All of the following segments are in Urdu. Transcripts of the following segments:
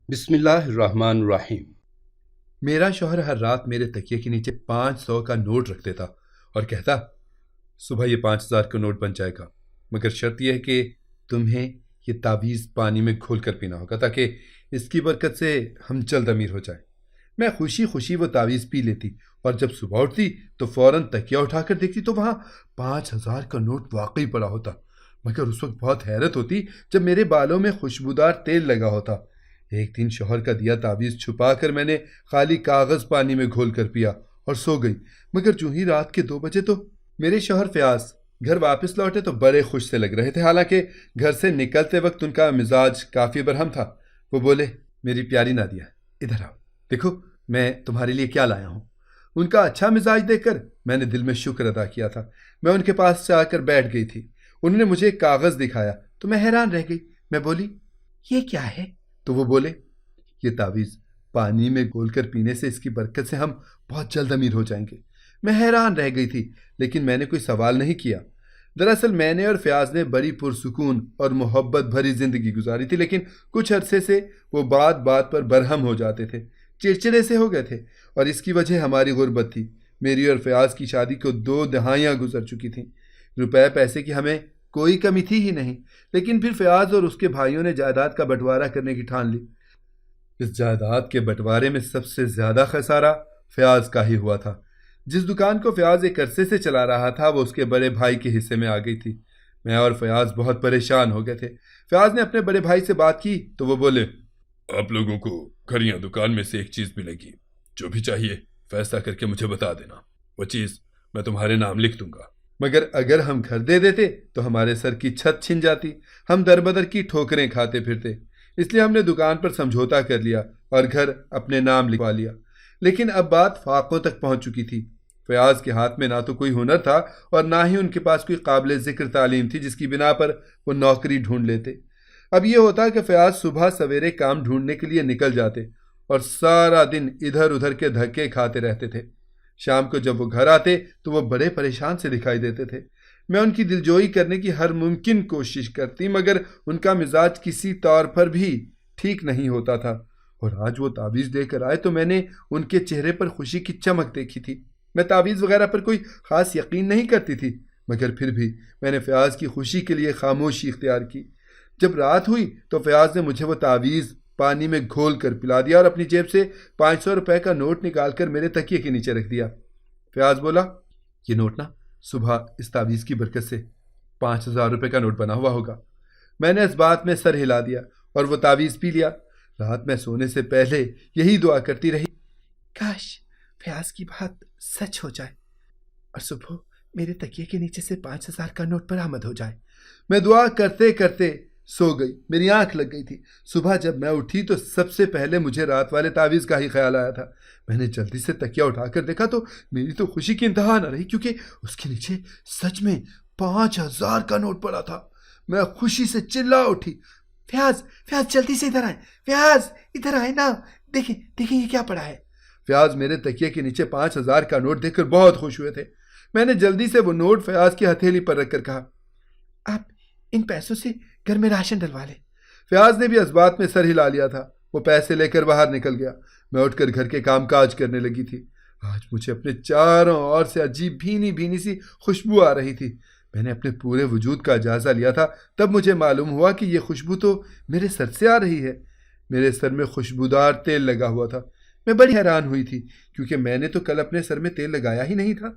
بسم اللہ الرحمن الرحیم۔ میرا شوہر ہر رات میرے تکیے کے نیچے 500 کا نوٹ رکھ دیتا اور کہتا صبح یہ 5000 کا نوٹ بن جائے گا، مگر شرط یہ ہے کہ تمہیں یہ تعویذ پانی میں گھول کر پینا ہوگا تاکہ اس کی برکت سے ہم جلد امیر ہو جائیں۔ میں خوشی خوشی وہ تعویذ پی لیتی اور جب صبح اٹھتی تو فوراً تکیہ اٹھا کر دیکھتی تو وہاں 5000 کا نوٹ واقعی پڑا ہوتا، مگر اس وقت بہت حیرت ہوتی جب میرے بالوں میں خوشبودار تیل لگا ہوتا۔ ایک دن شوہر کا دیا تعویذ چھپا کر میں نے خالی کاغذ پانی میں گھول کر پیا اور سو گئی، مگر جو ہی رات کے 2 بجے تو میرے شوہر فیاض گھر واپس لوٹے تو بڑے خوش سے لگ رہے تھے، حالانکہ گھر سے نکلتے وقت ان کا مزاج کافی برہم تھا۔ وہ بولے، میری پیاری نادیہ ادھر آؤ، دیکھو میں تمہارے لیے کیا لایا ہوں۔ ان کا اچھا مزاج دیکھ کر میں نے دل میں شکر ادا کیا تھا۔ میں ان کے پاس جا کر بیٹھ گئی تھی۔ انہوں نے مجھے ایک کاغذ دکھایا تو میں حیران رہ گئی۔ میں بولی، یہ کیا ہے؟ تو وہ بولے، یہ تعویذ پانی میں گھول کر پینے سے اس کی برکت سے ہم بہت جلد امیر ہو جائیں گے۔ میں حیران رہ گئی تھی لیکن میں نے کوئی سوال نہیں کیا۔ دراصل میں نے اور فیاض نے بڑی پرسکون اور محبت بھری زندگی گزاری تھی، لیکن کچھ عرصے سے وہ بات بات پر برہم ہو جاتے تھے، چڑچڑے سے ہو گئے تھے، اور اس کی وجہ ہماری غربت تھی۔ میری اور فیاض کی شادی کو 2 دہائیاں گزر چکی تھیں۔ روپے پیسے کی ہمیں کوئی کمی تھی ہی نہیں، لیکن پھر فیاض اور اس کے بھائیوں نے جائیداد کا بٹوارہ کرنے کی ٹھان لی۔ اس جائیداد کے بٹوارے میں سب سے زیادہ خسارہ فیاض کا ہی ہوا تھا۔ جس دکان کو فیاض ایک عرصے سے چلا رہا تھا وہ اس کے بڑے بھائی کے حصے میں آ گئی تھی۔ میں اور فیاض بہت پریشان ہو گئے تھے۔ فیاض نے اپنے بڑے بھائی سے بات کی تو وہ بولے، آپ لوگوں کو گھر یا دکان میں سے ایک چیز ملے گی، جو بھی چاہیے فیصلہ کر کے مجھے بتا دینا، وہ چیز میں تمہارے نام لکھ دوں گا۔ مگر اگر ہم گھر دے دیتے تو ہمارے سر کی چھت چھن جاتی، ہم در بدر کی ٹھوکریں کھاتے پھرتے، اس لیے ہم نے دکان پر سمجھوتا کر لیا اور گھر اپنے نام لکھوا لیا۔ لیکن اب بات فاقوں تک پہنچ چکی تھی۔ فیاض کے ہاتھ میں نہ تو کوئی ہنر تھا اور نہ ہی ان کے پاس کوئی قابل ذکر تعلیم تھی جس کی بنا پر وہ نوکری ڈھونڈ لیتے۔ اب یہ ہوتا کہ فیاض صبح سویرے کام ڈھونڈنے کے لیے نکل جاتے اور سارا دن ادھر ادھر کے دھکے کھاتے رہتے تھے۔ شام کو جب وہ گھر آتے تو وہ بڑے پریشان سے دکھائی دیتے تھے۔ میں ان کی دلجوئی کرنے کی ہر ممکن کوشش کرتی مگر ان کا مزاج کسی طور پر بھی ٹھیک نہیں ہوتا تھا، اور آج وہ تعویذ لے کر آئے تو میں نے ان کے چہرے پر خوشی کی چمک دیکھی تھی۔ میں تعویذ وغیرہ پر کوئی خاص یقین نہیں کرتی تھی، مگر پھر بھی میں نے فیاض کی خوشی کے لیے خاموشی اختیار کی۔ جب رات ہوئی تو فیاض نے مجھے وہ تعویذ پانی میں گھول کر پلا دیا اور اپنی جیب سے 500 روپے کا نوٹ نکال کر میرے تکیے کے نیچے رکھ دیا۔ فیاض بولا، یہ نوٹ نا صبح اس تعویذ کی برکت سے 5000 روپے کا نوٹ بنا ہوا ہوگا۔ میں نے اس بات میں سر ہلا دیا اور وہ تعویذ پی لیا۔ رات میں سونے سے پہلے یہی دعا کرتی رہی، کاش فیاض کی بات سچ ہو جائے اور صبح میرے تکیے کے نیچے سے 5000 کا نوٹ برآمد ہو جائے۔ میں دعا کرتے کرتے سو گئی، میری آنکھ لگ گئی تھی۔ صبح جب میں اٹھی تو سب سے پہلے مجھے رات والے تعویذ کا ہی خیال آیا تھا۔ میں نے جلدی سے تکیہ اٹھا کر دیکھا تو میری تو خوشی کی انتہا نہ رہی، کیونکہ اس کے نیچے سچ میں 5000 کا نوٹ پڑا تھا۔ میں خوشی سے چلا اٹھی، فیاض فیاض جلدی سے ادھر آئیں، فیاض ادھر آئیں نا، دیکھیں دیکھیں یہ کیا پڑا ہے۔ فیاض میرے تکیے کے نیچے 5000 کا نوٹ دیکھ کر بہت خوش ہوئے تھے۔ میں نے جلدی سے وہ نوٹ فیاض کی ہتھیلی پر رکھ کر کہا، آپ ان پیسوں سے گھر میں راشن ڈلوا لیں۔ فیاض نے بھی اس بات میں سر ہلا لیا تھا۔ وہ پیسے لے کر باہر نکل گیا۔ میں اٹھ کر گھر کے کام کاج کرنے لگی تھی۔ آج مجھے اپنے چاروں اور سے عجیب بھینی بھینی سی خوشبو آ رہی تھی۔ میں نے اپنے پورے وجود کا جائزہ لیا تھا، تب مجھے معلوم ہوا کہ یہ خوشبو تو میرے سر سے آ رہی ہے۔ میرے سر میں خوشبودار تیل لگا ہوا تھا۔ میں بڑی حیران ہوئی تھی کیونکہ میں نے تو کل اپنے سر میں تیل لگایا ہی نہیں تھا۔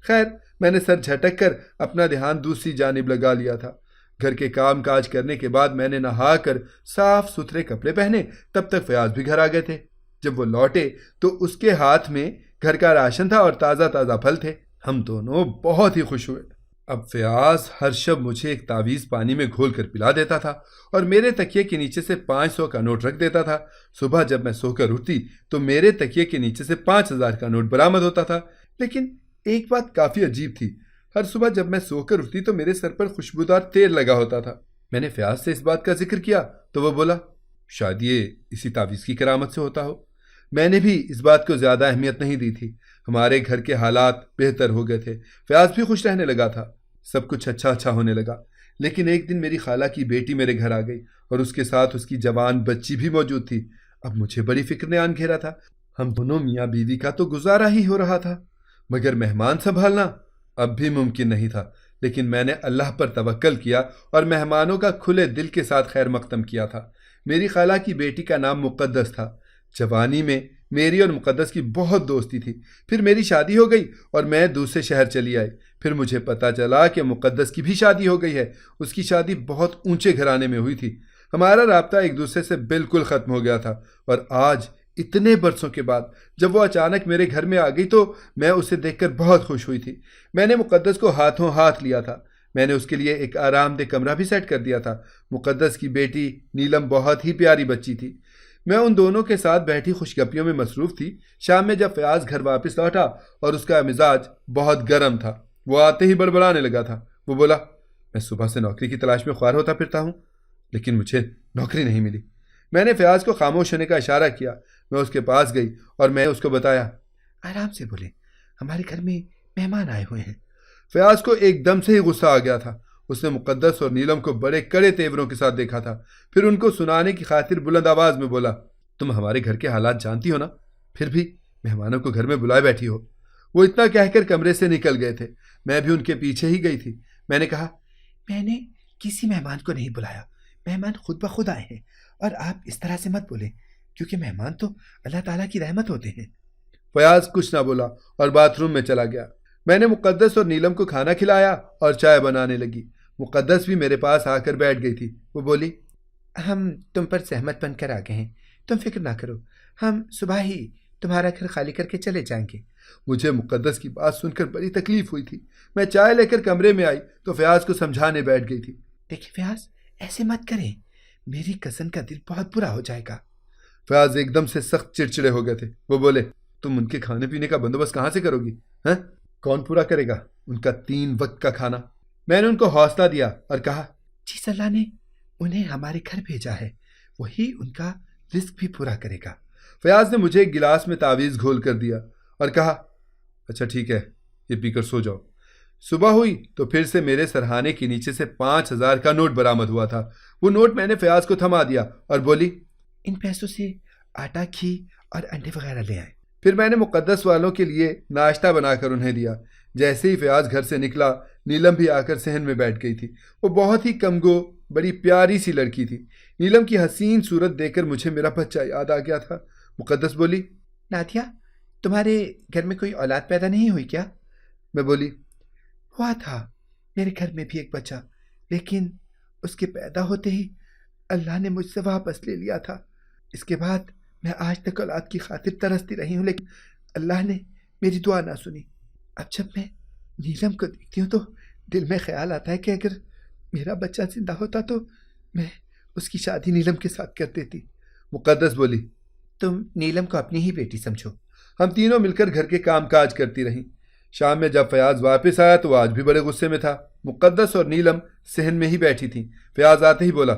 خیر میں نے سر جھٹک کر اپنا دھیان دوسری جانب لگا لیا تھا۔ گھر کے کام کاج کرنے کے بعد میں نے نہا کر صاف ستھرے کپڑے پہنے، تب تک فیاض بھی گھر آ گئے تھے۔ جب وہ لوٹے تو اس کے ہاتھ میں گھر کا راشن تھا اور تازہ تازہ پھل تھے۔ ہم دونوں بہت ہی خوش ہوئے۔ اب فیاض ہر شب مجھے ایک تعویذ پانی میں گھول کر پلا دیتا تھا اور میرے تکیے کے نیچے سے 500 کا نوٹ رکھ دیتا تھا۔ صبح جب میں سو کر اٹھتی تو میرے تکیے کے نیچے سے 5000 کا نوٹ برآمد ہوتا تھا۔ لیکن ایک بات کافی عجیب تھی، ہر صبح جب میں سو کر اٹھتی تو میرے سر پر خوشبودار تیل لگا ہوتا تھا۔ میں نے فیاض سے اس بات کا ذکر کیا تو وہ بولا، شاید یہ اسی تعویذ کی کرامت سے ہوتا ہو۔ میں نے بھی اس بات کو زیادہ اہمیت نہیں دی تھی۔ ہمارے گھر کے حالات بہتر ہو گئے تھے، فیاض بھی خوش رہنے لگا تھا، سب کچھ اچھا ہونے لگا۔ لیکن ایک دن میری خالہ کی بیٹی میرے گھر آ گئی اور اس کے ساتھ اس کی جوان بچی بھی موجود تھی۔ اب مجھے بڑی فکر نے آن گھیرا تھا۔ ہم دونوں میاں بیوی کا تو گزارا ہی ہو رہا تھا، مگر مہمان سنبھالنا اب بھی ممکن نہیں تھا۔ لیکن میں نے اللہ پر توکل کیا اور مہمانوں کا کھلے دل کے ساتھ خیر مقدم کیا تھا۔ میری خالہ کی بیٹی کا نام مقدس تھا۔ جوانی میں میری اور مقدس کی بہت دوستی تھی۔ پھر میری شادی ہو گئی اور میں دوسرے شہر چلی آئی۔ پھر مجھے پتا چلا کہ مقدس کی بھی شادی ہو گئی ہے۔ اس کی شادی بہت اونچے گھرانے میں ہوئی تھی۔ ہمارا رابطہ ایک دوسرے سے بالکل ختم ہو گیا تھا، اور آج اتنے برسوں کے بعد جب وہ اچانک میرے گھر میں آ گئی تو میں اسے دیکھ کر بہت خوش ہوئی تھی۔ میں نے مقدس کو ہاتھوں ہاتھ لیا تھا۔ میں نے اس کے لیے ایک آرام دہ کمرہ بھی سیٹ کر دیا تھا۔ مقدس کی بیٹی نیلم بہت ہی پیاری بچی تھی۔ میں ان دونوں کے ساتھ بیٹھی خوش گپیوں میں مصروف تھی۔ شام میں جب فیاض گھر واپس لوٹا اور اس کا مزاج بہت گرم تھا، وہ آتے ہی بڑبڑانے لگا تھا۔ وہ بولا، میں صبح سے نوکری کی تلاش میں خوار ہوتا پھرتا ہوں، لیکن مجھے نوکری نہیں ملی۔ میں نے فیاض کو خاموش ہونے کا اشارہ کیا۔ میں اس کے پاس گئی اور میں اس کو بتایا، آرام سے بولیں، ہمارے گھر میں مہمان آئے ہوئے ہیں۔ فیاض کو ایک دم سے ہی غصہ آ گیا تھا۔ اس نے مقدس اور نیلم کو بڑے کڑے تیوروں کے ساتھ دیکھا تھا۔ پھر ان کو سنانے کی خاطر بلند آواز میں بولا، تم ہمارے گھر کے حالات جانتی ہو نا، پھر بھی مہمانوں کو گھر میں بلائے بیٹھی ہو۔ وہ اتنا کہہ کر کمرے سے نکل گئے تھے۔ میں بھی ان کے پیچھے ہی گئی تھی۔ میں نے کہا، میں نے کسی مہمان کو نہیں بلایا، مہمان خود بخود آئے ہیں، اور آپ اس طرح سے مت بولیں، کیونکہ مہمان تو اللہ تعالیٰ کی رحمت ہوتے ہیں۔ فیاض کچھ نہ بولا اور باتھ روم میں چلا گیا۔ میں نے مقدس اور نیلم کو کھانا کھلایا اور چائے بنانے لگی۔ مقدس بھی میرے پاس آ کر بیٹھ گئی تھی۔ وہ بولی، ہم تم پر زحمت بن کر آ گئے ہیں، تم فکر نہ کرو، ہم صبح ہی تمہارا گھر خالی کر کے چلے جائیں گے۔ مجھے مقدس کی بات سن کر بڑی تکلیف ہوئی تھی۔ میں چائے لے کر کمرے میں آئی تو فیاض کو سمجھانے بیٹھ گئی تھی۔ دیکھیں فیاض، ایسے مت کریں، میری کزن کا دل بہت برا ہو جائے گا۔ فیاض ایک دم سے سخت چڑچڑے ہو گئے تھے۔ وہ بولے، تم ان کے کھانے پینے کا بندوبست کہاں سے کرو گی؟ ہاں، کون پورا کرے گا ان کا 3 وقت کا کھانا؟ میں نے ان کو حوصلہ دیا اور کہا، جس اللہ نے انہیں ہمارے گھر بھیجا ہے وہی ان کا رزق بھی پورا کرے گا۔ فیاض نے مجھے ایک گلاس میں تعویذ گھول کر دیا اور کہا، اچھا ٹھیک ہے، یہ پی کر سو جاؤ۔ صبح ہوئی تو پھر سے میرے سرہانے کے نیچے سے 5000 کا نوٹ برآمد ہوا تھا۔ وہ نوٹ میں نے فیاض کو تھما دیا اور بولی، ان پیسوں سے آٹا، گھی اور انڈے وغیرہ لے آئیں۔ پھر میں نے مقدس والوں کے لیے ناشتہ بنا کر انہیں دیا۔ جیسے ہی فیاض گھر سے نکلا، نیلم بھی آ کر صحن میں بیٹھ گئی تھی۔ وہ بہت ہی کمگو، بڑی پیاری سی لڑکی تھی۔ نیلم کی حسین صورت دیکھ کر مجھے میرا بچہ یاد آ گیا تھا۔ مقدس بولی، نادیہ، تمہارے گھر میں کوئی اولاد پیدا نہیں ہوئی کیا؟ میں بولی، ہوا تھا میرے گھر میں بھی ایک بچہ، لیکن اس کے پیدا ہوتے ہی اللہ نے مجھ سے واپس لے لیا تھا۔ اس کے بعد میں آج تک اولاد کی خاطر ترستی رہی ہوں، لیکن اللہ نے میری دعا نہ سنی۔ اب جب میں نیلم کو دیکھتی ہوں تو دل میں خیال آتا ہے کہ اگر میرا بچہ زندہ ہوتا تو میں اس کی شادی نیلم کے ساتھ کر دیتی۔ مقدس بولی، تم نیلم کو اپنی ہی بیٹی سمجھو۔ ہم تینوں مل کر گھر کے کام کاج کرتی رہیں۔ شام میں جب فیاض واپس آیا تو وہ آج بھی بڑے غصے میں تھا۔ مقدس اور نیلم صحن میں ہی بیٹھی تھیں۔ فیاض آتے ہی بولا،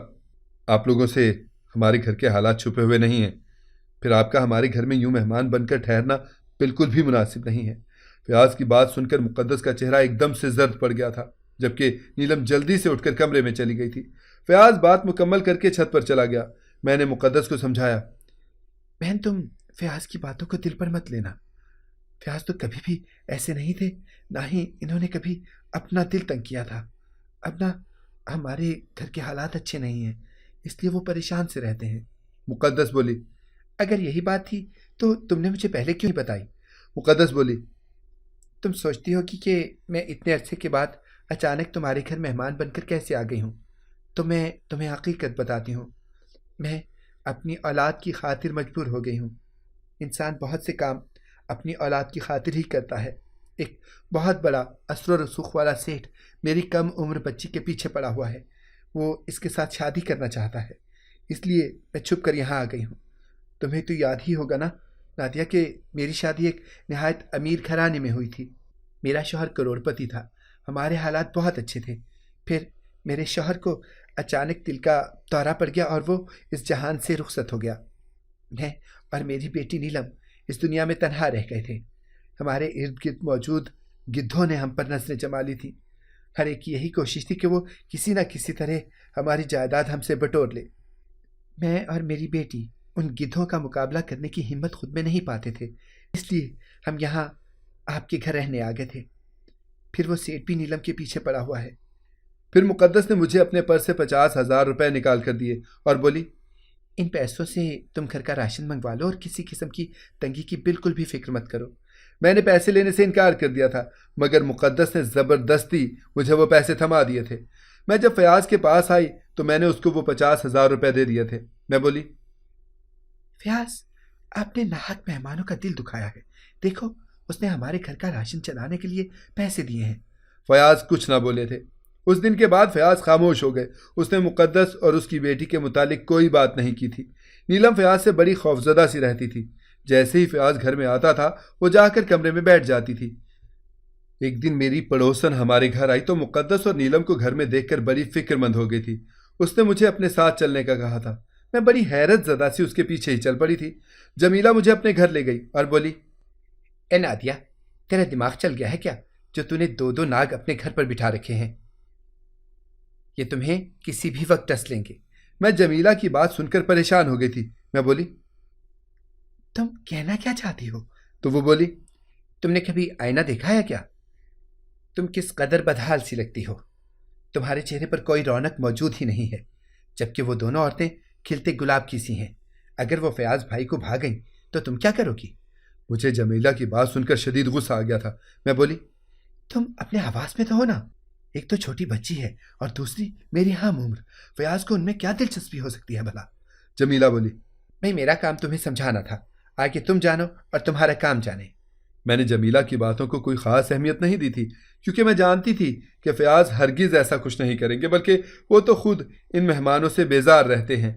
آپ لوگوں سے ہمارے گھر کے حالات چھپے ہوئے نہیں ہیں، پھر آپ کا ہمارے گھر میں یوں مہمان بن کر ٹھہرنا بالکل بھی مناسب نہیں ہے۔ فیاض کی بات سن کر مقدس کا چہرہ ایک دم سے زرد پڑ گیا تھا، جبکہ نیلم جلدی سے اٹھ کر کمرے میں چلی گئی تھی۔ فیاض بات مکمل کر کے چھت پر چلا گیا۔ میں نے مقدس کو سمجھایا، بہن، تم فیاض کی باتوں کو دل پر مت لینا۔ فیاض تو کبھی بھی ایسے نہیں تھے، نہ ہی انہوں نے کبھی اپنا دل تنگ کیا تھا۔ اب نہ ہمارے گھر کے حالات اچھے نہیں ہیں، اس لیے وہ پریشان سے رہتے ہیں۔ مقدس بولی، اگر یہی بات تھی تو تم نے مجھے پہلے کیوں نہیں بتائی؟ مقدس بولی، تم سوچتی ہو کہ میں اتنے عرصے کے بعد اچانک تمہارے گھر مہمان بن کر کیسے آ گئی ہوں؟ تو میں تمہیں حقیقت بتاتی ہوں، میں اپنی اولاد کی خاطر مجبور ہو گئی ہوں۔ انسان بہت سے کام اپنی اولاد کی خاطر ہی کرتا ہے۔ ایک بہت بڑا اثر و رسوخ والا سیٹھ میری کم عمر بچی کے پیچھے پڑا ہوا ہے، وہ اس کے ساتھ شادی کرنا چاہتا ہے، اس لیے میں چھپ کر یہاں آ گئی ہوں۔ تمہیں تو یاد ہی ہوگا نا نادیہ کہ میری شادی ایک نہایت امیر گھرانے میں ہوئی تھی۔ میرا شوہر کروڑ پتی تھا، ہمارے حالات بہت اچھے تھے۔ پھر میرے شوہر کو اچانک دل کا دورہ پڑ گیا اور وہ اس جہان سے رخصت ہو گیا۔ میں اور میری بیٹی نیلم اس دنیا میں تنہا رہ گئے تھے۔ ہمارے ارد گرد موجود گدھوں نے ہم پر نظریں جما لی تھیں۔ ہر ایک کی یہی کوشش تھی کہ وہ کسی نہ کسی طرح ہماری جائیداد ہم سے بٹور لے۔ میں اور میری بیٹی ان گدھوں کا مقابلہ کرنے کی ہمت خود میں نہیں پاتے تھے، اس لیے ہم یہاں آپ کے گھر رہنے آ گئے تھے۔ پھر وہ سیٹ بھی نیلم کے پیچھے پڑا ہوا ہے۔ پھر مقدس نے مجھے اپنے پرس سے 50,000 روپے نکال کر دیے اور بولی، ان پیسوں سے تم گھر کا راشن منگوا لو اور کسی قسم کی تنگی کی بالکل بھی فکر مت کرو۔ میں نے پیسے لینے سے انکار کر دیا تھا، مگر مقدس نے زبردستی مجھے وہ پیسے تھما دیے تھے۔ میں جب فیاض کے پاس آئی تو میں نے اس کو وہ 50,000 روپے دے دیے تھے۔ میں بولی، فیاض، آپ نے ناحق مہمانوں کا دل دکھایا ہے۔ دیکھو، اس نے ہمارے گھر کا راشن چلانے کے لیے پیسے دیے ہیں۔ فیاض کچھ نہ بولے تھے۔ اس دن کے بعد فیاض خاموش ہو گئے۔ اس نے مقدس اور اس کی بیٹی کے متعلق کوئی بات نہیں کی تھی۔ نیلم فیاض سے بڑی خوفزدہ سی رہتی تھی۔ جیسے ہی فیاض گھر میں آتا تھا وہ جا کر کمرے میں بیٹھ جاتی تھی۔ ایک دن میری پڑوسن ہمارے گھر آئی تو مقدس اور نیلم کو گھر میں دیکھ کر بڑی فکر مند ہو گئی تھی۔ اس نے مجھے اپنے ساتھ چلنے کا کہا تھا۔ میں بڑی حیرت زدہ سی اس کے پیچھے ہی چل پڑی تھی۔ جمیلہ مجھے اپنے گھر لے گئی اور بولی، اے نادیہ، تیرا دماغ چل گیا ہے کیا جو تو نے 2 ناگ اپنے گھر پر بٹھا رکھے ہیں؟ یہ تمہیں کسی بھی وقت ڈس لیں گے۔ میں جمیلہ کی بات سن کر پریشان ہو گئی تھی۔ میں بولی، تم کہنا کیا چاہتی ہو؟ تو وہ بولی، تم نے کبھی آئینہ دیکھا ہے کیا؟ تم کس قدر بدحال سی لگتی ہو۔ تمہارے چہرے پر کوئی رونق موجود ہی نہیں ہے، جبکہ وہ دونوں عورتیں کھلتے گلاب کی سی ہیں۔ اگر وہ فیاض بھائی کو بھاگیں تو تم کیا کرو گی؟ مجھے جمیلہ کی بات سن کر شدید غصہ آ گیا تھا۔ میں بولی، تم اپنے حواس میں تو ہو نا؟ ایک تو چھوٹی بچی ہے اور دوسری میری ہم عمر۔ فیاض کو ان میں کیا دلچسپی ہو سکتی ہے بھلا؟ جمیلہ بولی، بھئی میرا کام تمہیں سمجھانا تھا، آگے تم جانو اور تمہارا کام جانے۔ میں نے جمیلہ کی باتوں کو کوئی خاص اہمیت نہیں دی تھی، کیونکہ میں جانتی تھی کہ فیاض ہرگز ایسا کچھ نہیں کریں گے، بلکہ وہ تو خود ان مہمانوں سے بیزار رہتے ہیں۔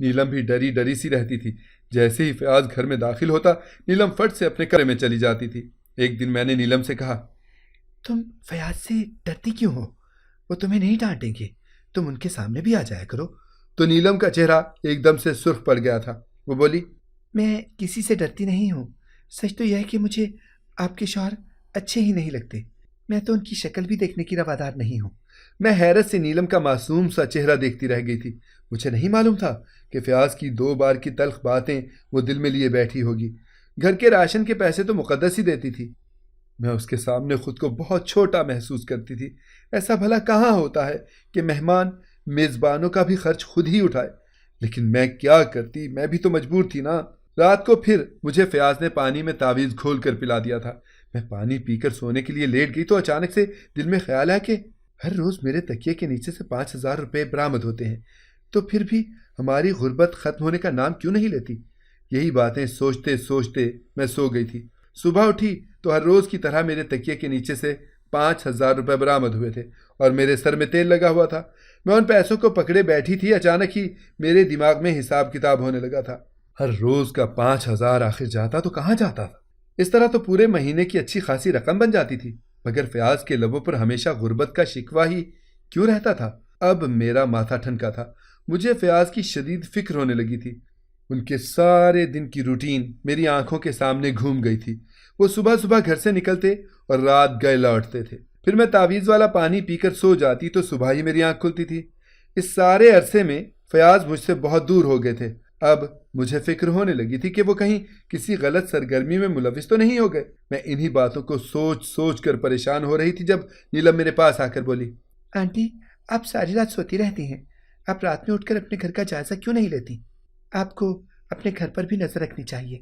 نیلم بھی ڈری ڈری سی رہتی تھی۔ جیسے ہی فیاض گھر میں داخل ہوتا نیلم فٹ سے اپنے کمرے میں چلی جاتی تھی۔ ایک دن میں نے نیلم سے کہا، تم فیاض سے ڈرتی کیوں ہو؟ وہ تمہیں نہیں ڈانٹیں گے، تم ان کے سامنے بھی آ جایا کرو۔ تو نیلم کا چہرہ ایک دم سے سرخ پڑ گیا تھا۔ وہ بولی، میں کسی سے ڈرتی نہیں ہوں۔ سچ تو یہ ہے کہ مجھے آپ کے شوہر اچھے ہی نہیں لگتے۔ میں تو ان کی شکل بھی دیکھنے کی روادار نہیں ہوں۔ میں حیرت سے نیلم کا معصوم سا چہرہ دیکھتی رہ گئی تھی۔ مجھے نہیں معلوم تھا کہ فیاض کی 2 بار کی تلخ باتیں وہ دل میں لیے بیٹھی ہوگی۔ گھر کے راشن کے پیسے تو مقدس ہی دیتی تھی۔ میں اس کے سامنے خود کو بہت چھوٹا محسوس کرتی تھی۔ ایسا بھلا کہاں ہوتا ہے کہ مہمان میزبانوں کا بھی خرچ خود ہی اٹھائے؟ لیکن میں کیا کرتی، میں بھی تو مجبور تھی نا۔ رات کو پھر مجھے فیاض نے پانی میں تعویذ گھول کر پلا دیا تھا۔ میں پانی پی کر سونے کے لیے لیٹ گئی تو اچانک سے دل میں خیال آیا کہ ہر روز میرے تکیے کے نیچے سے 5,000 روپے برآمد ہوتے ہیں، تو پھر بھی ہماری غربت ختم ہونے کا نام کیوں نہیں لیتی؟ یہی باتیں سوچتے سوچتے میں سو گئی تھی۔ صبح اٹھی تو ہر روز کی طرح میرے تکیے کے نیچے سے 5,000 روپے برآمد ہوئے تھے اور میرے سر میں تیل لگا ہوا تھا۔ میں ان پیسوں کو پکڑے بیٹھی تھی، اچانک ہی میرے دماغ میں حساب کتاب ہونے لگا تھا۔ ہر روز کا 5,000 آخر جاتا تو کہاں جاتا تھا؟ اس طرح تو پورے مہینے کی اچھی خاصی رقم بن جاتی تھی، مگر فیاض کے لبوں پر ہمیشہ غربت کا شکوہ ہی کیوں رہتا تھا؟ اب میرا ماتھا ٹھنکا تھا۔ مجھے فیاض کی شدید فکر ہونے لگی تھی۔ ان کے سارے دن کی روٹین میری آنکھوں کے سامنے گھوم گئی تھی۔ وہ صبح صبح گھر سے نکلتے اور رات گئے لوٹتے تھے۔ پھر میں تعویذ والا پانی پی کر سو جاتی تو صبح ہی میری آنکھ کھلتی تھی۔ اس سارے عرصے میں فیاض مجھ سے بہت دور ہو گئے تھے۔ اب مجھے فکر ہونے لگی تھی کہ وہ کہیں کسی غلط سرگرمی میں ملوث تو نہیں ہو گئے۔ میں انہی باتوں کو سوچ سوچ کر پریشان ہو رہی تھی جب نیلم میرے پاس آ کر بولی، آنٹی، آپ ساری رات سوتی رہتی ہیں، آپ رات میں اٹھ کر اپنے گھر کا جائزہ کیوں نہیں لیتی؟ آپ کو اپنے گھر پر بھی نظر رکھنی چاہیے۔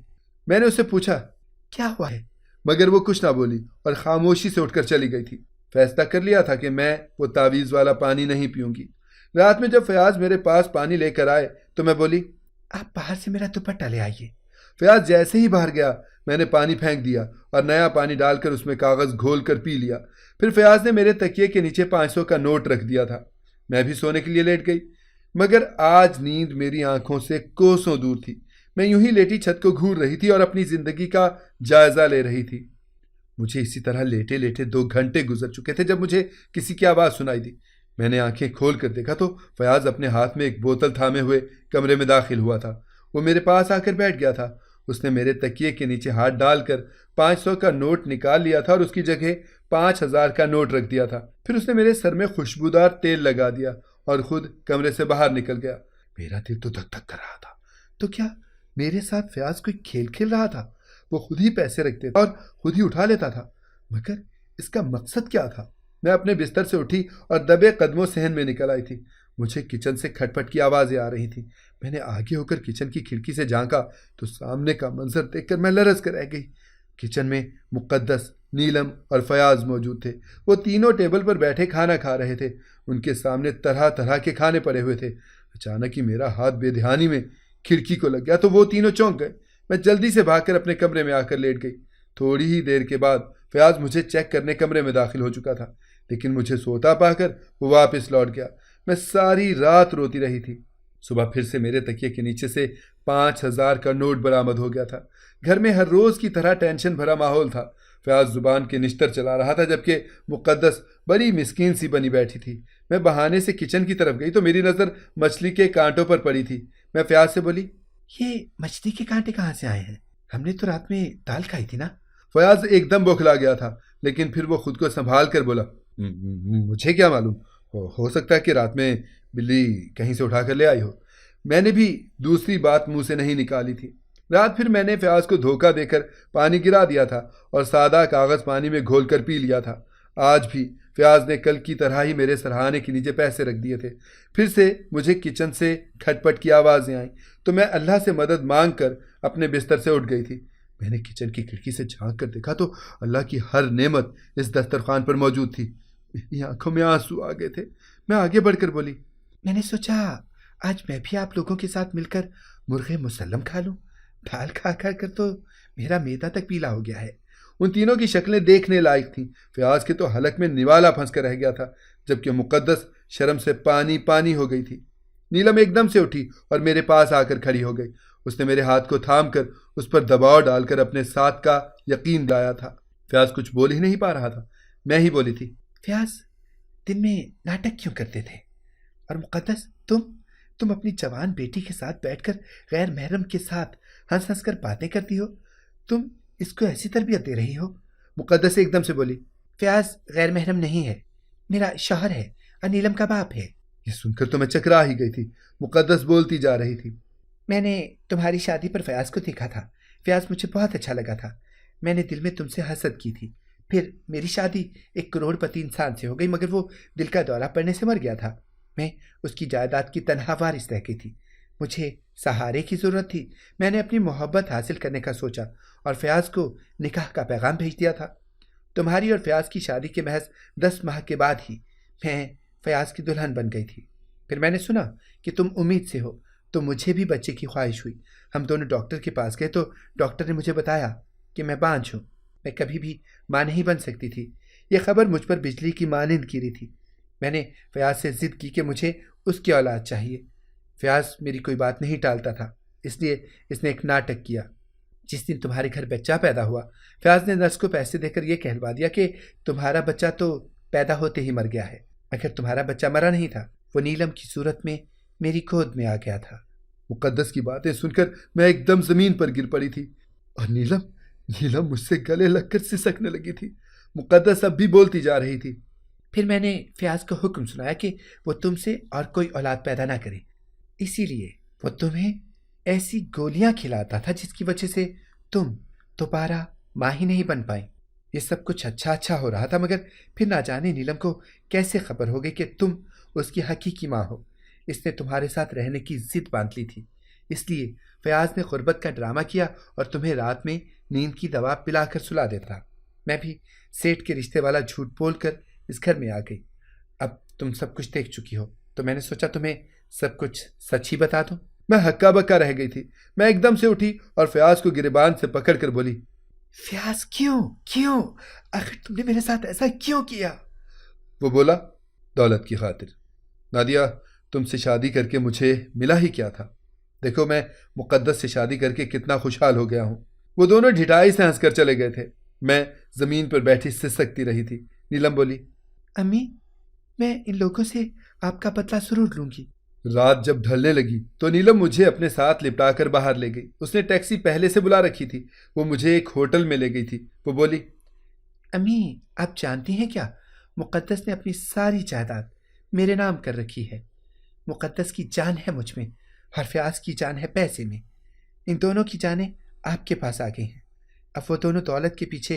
میں نے اس سے پوچھا، کیا ہوا ہے؟ مگر وہ کچھ نہ بولی اور خاموشی سے اٹھ کر چلی گئی تھی۔ فیصلہ کر لیا تھا کہ میں وہ تعویذ والا پانی نہیں پیوں گی۔ رات میں جب فیاض میرے پاس پانی لے کر آئے تو میں بولی، آپ باہر سے میرا دوپٹہ لے آئیے۔ فیاض جیسے ہی باہر گیا میں نے پانی پھینک دیا اور نیا پانی ڈال کر اس میں کاغذ گھول کر پی لیا۔ پھر فیاض نے میرے تکیے کے نیچے 500 کا نوٹ رکھ دیا تھا۔ میں بھی سونے کے لیے لیٹ گئی، مگر آج نیند میری آنکھوں سے کوسوں دور تھی۔ میں یوں ہی لیٹی چھت کو گھور رہی تھی اور اپنی زندگی کا جائزہ لے رہی تھی۔ مجھے اسی طرح لیٹے لیٹے 2 گھنٹے گزر چکے تھے جب مجھے کسی کی آواز سنائی دی۔ میں نے آنکھیں کھول کر دیکھا تو فیاض اپنے ہاتھ میں ایک بوتل تھامے ہوئے کمرے میں داخل ہوا تھا۔ وہ میرے پاس آ کر بیٹھ گیا تھا۔ اس نے میرے تکیے کے نیچے ہاتھ ڈال کر 500 کا نوٹ نکال لیا تھا اور اس کی جگہ 5,000 کا نوٹ رکھ دیا تھا۔ پھر اس نے میرے سر میں خوشبودار تیل لگا دیا اور خود کمرے سے باہر نکل گیا۔ میرا دل تو دھک دھک کر رہا تھا۔ تو کیا میرے ساتھ فیاض کوئی کھیل کھیل رہا تھا؟ وہ خود ہی پیسے رکھتے تھا اور خود ہی اٹھا لیتا تھا، مگر اس کا مقصد کیا تھا؟ میں اپنے بستر سے اٹھی اور دبے قدموں صحن میں نکل آئی تھی۔ مجھے کچن سے کھٹ پٹ کی آوازیں آ رہی تھیں۔ میں نے آگے ہو کر کچن کی کھڑکی سے جھانکا تو سامنے کا منظر دیکھ کر میں لرز کر رہ گئی۔ کچن میں مقدس، نیلم اور فیاض موجود تھے۔ وہ تینوں ٹیبل پر بیٹھے کھانا کھا رہے تھے۔ ان کے سامنے طرح طرح کے کھانے پڑے ہوئے تھے۔ اچانک ہی میرا ہاتھ بے دھیانی میں کھڑکی کو لگ گیا تو وہ تینوں چونک گئے۔ میں جلدی سے بھاگ کر اپنے کمرے میں آ کر لیٹ گئی۔ تھوڑی ہی دیر کے بعد فیاض مجھے چیک کرنے کمرے میں داخل ہو چکا تھا، لیکن مجھے سوتا پا کر وہ واپس لوٹ گیا۔ میں ساری رات روتی رہی تھی۔ صبح پھر سے میرے تکیے کے نیچے سے 5,000 کا نوٹ برآمد ہو گیا تھا۔ گھر میں ہر روز کی طرح ٹینشن بھرا ماحول تھا۔ فیاض زبان کے نشتر چلا رہا تھا جبکہ مقدس بڑی مسکین سی بنی بیٹھی تھی۔ میں بہانے سے کچن کی طرف گئی تو میری نظر مچھلی کے کانٹوں پر پڑی تھی۔ میں فیاض سے بولی، یہ مچھلی کے کانٹے کہاں سے آئے ہیں؟ ہم نے تو رات میں دال کھائی تھی نا؟ فیاض ایک دم بوکھلا گیا تھا، لیکن پھر وہ خود کو سنبھال کر بولا، مجھے کیا معلوم، ہو سکتا ہے کہ رات میں بلی کہیں سے اٹھا کر لے آئی ہو۔ میں نے بھی دوسری بات منہ سے نہیں نکالی تھی۔ رات پھر میں نے فیاض کو دھوکہ دے کر پانی گرا دیا تھا اور سادہ کاغذ پانی میں گھول کر پی لیا تھا۔ آج بھی فیاض نے کل کی طرح ہی میرے سرہانے کے نیچے پیسے رکھ دیے تھے۔ پھر سے مجھے کچن سے کھٹ پٹ کی آوازیں آئیں تو میں اللہ سے مدد مانگ کر اپنے بستر سے اٹھ گئی تھی۔ میں نے کچن کی کھڑکی سے جھانک کر دیکھا تو اللہ کی ہر نعمت اس دسترخوان پر موجود تھی۔ میری آنکھوں میں آنسو آ گئے تھے۔ میں آگے بڑھ کر بولی، میں نے سوچا آج میں بھی آپ لوگوں کے ساتھ مل کر مرغ مسلم کھا لوں۔ دال کھا کھا کر تو میرا معدہ تک پیلا ہو گیا ہے۔ ان تینوں کی شکلیں دیکھنے لائق تھیں۔ فیاض کے تو حلق میں نوالا پھنس کر رہ گیا تھا، جبکہ مقدس شرم سے پانی پانی ہو گئی تھی۔ نیلم ایک دم سے اٹھی اور میرے پاس آ کر کھڑی ہو گئی۔ اس نے میرے ہاتھ کو تھام کر اس پر دباؤ ڈال کر اپنے ساتھ کا یقین دلایا تھا۔ فیاض کچھ بول ہی نہیں پا رہا تھا۔ میں ہی بولی تھی، فیاض دن میں ناٹک کیوں کرتے تھے؟ اور مقدس تم اپنی جوان بیٹی کے ساتھ بیٹھ کر غیر محرم کے ساتھ ہنس ہنس کر باتیں کرتی ہو، تم اس کو ایسی تربیت دے رہی ہو؟ مقدس ایک دم سے بولی، فیاض غیر محرم نہیں ہے، میرا شوہر ہے اور نیلم کا باپ ہے۔ یہ سن کر تو میں چکرا ہی گئی تھی۔ مقدس بولتی جا رہی تھی، میں نے تمہاری شادی پر فیاض کو دیکھا تھا۔ فیاض مجھے بہت اچھا لگا تھا۔ میں نے دل میں تم سے حسد کی تھی۔ پھر میری شادی 1 کروڑ پتی انسان سے ہو گئی، مگر وہ دل کا دورہ پڑنے سے مر گیا تھا۔ میں اس کی جائیداد کی تنہا وارث رہ گئی تھی۔ مجھے سہارے کی ضرورت تھی۔ میں نے اپنی محبت حاصل کرنے کا سوچا اور فیاض کو نکاح کا پیغام بھیج دیا تھا۔ تمہاری اور فیاض کی شادی کے محض 10 ماہ کے بعد ہی میں فیاض کی دلہن بن گئی تھی۔ پھر میں نے سنا کہ تم امید سے ہو تو مجھے بھی بچے کی خواہش ہوئی۔ ہم دونوں ڈاکٹر کے پاس گئے تو ڈاکٹر نے مجھے بتایا کہ میں بانجھ ہوں، میں کبھی بھی ماں نہیں بن سکتی تھی۔ یہ خبر مجھ پر بجلی کی مانند گری تھی۔ میں نے فیاض سے ضد کی کہ مجھے اس کی اولاد چاہیے۔ فیاض میری کوئی بات نہیں ٹالتا تھا، اس لیے اس نے ایک ناٹک کیا۔ جس دن تمہارے گھر بچہ پیدا ہوا، فیاض نے نرس کو پیسے دے کر یہ کہلوا دیا کہ تمہارا بچہ تو پیدا ہوتے ہی مر گیا ہے، مگر تمہارا بچہ مرا نہیں تھا، وہ نیلم کی صورت میں میری گود میں آ گیا تھا۔ مقدس کی باتیں سن کر میں ایک دم زمین پر گر پڑی تھی اور نیلم مجھ سے گلے لگ کر سسکنے لگی تھی۔ مقدس اب بھی بولتی جا رہی تھی، پھر میں نے فیاض کو حکم سنایا کہ وہ تم سے اور کوئی اولاد پیدا نہ کرے، اسی لیے وہ تمہیں ایسی گولیاں کھلاتا تھا جس کی وجہ سے تم دوبارہ ماں ہی نہیں بن پائیں۔ یہ سب کچھ اچھا ہو رہا تھا، مگر پھر نہ جانے نیلم کو کیسے خبر ہو گئی کہ تم اس کی حقیقی ماں ہو۔ اس نے تمہارے ساتھ رہنے کی ضد باندھ لی تھی، اس لیے فیاض نے غربت کا ڈرامہ کیا اور تمہیں رات میں نیند کی دوا پلا کر سلا دیتا۔ میں بھی سیٹ کے رشتے والا جھوٹ بول کر اس گھر میں آ گئی۔ اب تم سب کچھ دیکھ چکی ہو تو میں نے سوچا تمہیں سب کچھ سچ ہی بتا دوں۔ میں ہکا بکا رہ گئی تھی۔ میں ایک دم سے اٹھی اور فیاض کو گریبان سے پکڑ کر بولی، فیاض کیوں آخر تم نے میرے ساتھ ایسا کیوں کیا؟ وہ بولا، دولت کی خاطر۔ نادیہ، تم سے شادی کر کے مجھے ملا ہی کیا تھا؟ دیکھو میں مقدس سے شادی کر کے کتنا خوشحال ہو گیا ہوں۔ وہ دونوں ڈھٹائی سے ہنس کر چلے گئے تھے۔ میں زمین پر بیٹھی سسکتی رہی تھی۔ نیلم بولی، امی میں ان لوگوں سے آپ کا بدلہ ضرور لوں گی۔ رات جب ڈھلنے لگی تو نیلم مجھے اپنے ساتھ لپٹا کر باہر لے گئی۔ اس نے ٹیکسی پہلے سے بلا رکھی تھی۔ وہ مجھے ایک ہوٹل میں لے گئی تھی۔ وہ بولی، امی آپ جانتی ہیں کیا، مقدس نے اپنی ساری جائیداد میرے نام کر رکھی ہے۔ مقدس کی جان ہے مجھ میں اور فیاض کی جان ہے پیسے میں۔ ان دونوں کی جانیں آپ کے پاس آ گئی ہیں۔ اب وہ دونوں دولت کے پیچھے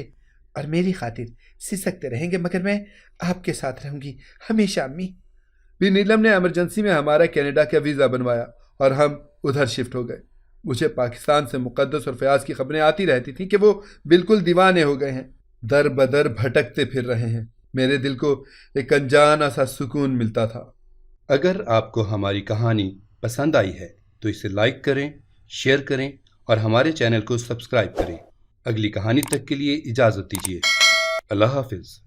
اور میری خاطر سسکتے رہیں گے، مگر میں آپ کے ساتھ رہوں گی ہمیشہ امی۔ بھی نیلم نے ایمرجنسی میں ہمارا کینیڈا کا ویزا بنوایا اور ہم ادھر شفٹ ہو گئے۔ مجھے پاکستان سے مقدس اور فیاض کی خبریں آتی رہتی تھیں کہ وہ بالکل دیوانے ہو گئے ہیں، در بدر بھٹکتے پھر رہے ہیں۔ میرے دل کو ایک انجانا سا سکون ملتا تھا۔ اگر آپ کو ہماری کہانی پسند آئی ہے تو اسے لائک کریں، شیئر کریں اور ہمارے چینل کو سبسکرائب کریں۔ اگلی کہانی تک کے لیے اجازت دیجیے۔ اللہ حافظ۔